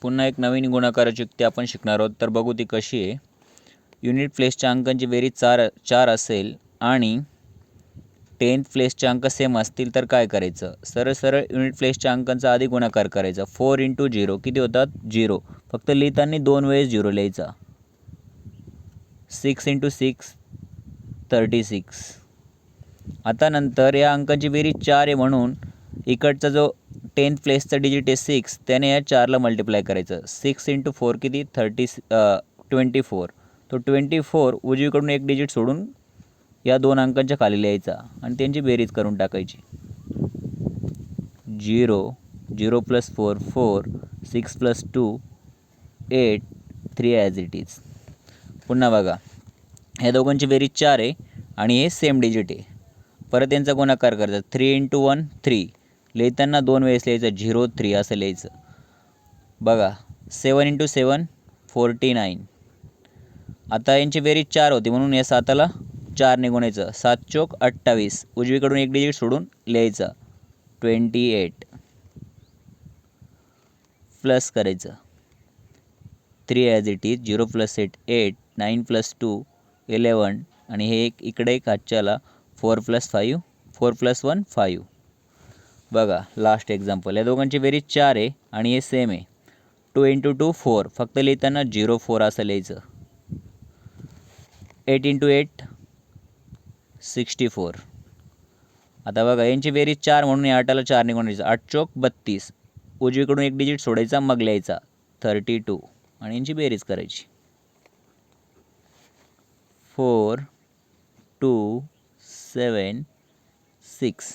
पुन्हा एक नवीन गुणाकाराची युक्ती आपण शिकणार आहोत, तर बघू ती कशी आहे. युनिट प्लेसच्या अंकांची बेरीज चार असेल आणि 10th प्लेसचे अंक सेम असतील तर काय करायचं. सरळ सरळ युनिट प्लेसच्या अंकांचा आधी गुणाकार करायचा. 4 × 0 किती होतात 0. फक्त लिहिताना 2 वेळेस 0 लिहायचा. 6 × 6 36. आता नंतर या अंकांची बेरीज 4 आहे म्हणून इकडचा जो 10th प्लेसचा डिजिट आहे 6 त्याने या 4ला मल्टिप्लाय करायचं. 6 × 4 किती 24. तो 24 उजवीकडून एक डिजिट सोडून या दोन अंकांच्या खाली लिहायचा आणि त्यांची बेरीज करून टाकायची. 0 0 + 4 4 6 + 2 8 3 ॲज इट इज. पुन्हा बघा ह्या दोघांची बेरीज 4 आहे आणि हे सेम डिजिट आहे. परत यांचा गुणाकार करायचा. 3 × 1 3. लिहिताना 2 वेळेस लिहायचं. 0 3 असं लिहायचं. बघा 7 × 7 49. आता यांची बेरीज 4 होती म्हणून या 7ला 4ने गुणायचं. 7 चोक 28. उजवीकडून एक डिजिट सोडून लिहायचं 28. प्लस करायचं 3 ॲज इट इज. 0 + 8 8 9 + 2 11 आणि हे एक इकडे एक हातच्याला 4 + 5 4 + 1 5. बघा लास्ट एक्झाम्पल. या दोघांची बेरीज 4 आहे आणि हे सेम आहे. 2 × 2 4. फक्त लिहिताना 0 4 असं लिहायचं. 8 × 8 64. आता बघा यांची बेरीज 4 म्हणून या 8ला 4ने गुणायचं. 8 चोक 32. उजवीकडून एक डिजिट सोडायचा मग लिहायचा 32 आणि यांची बेरीज करायची. 4 2 7 6.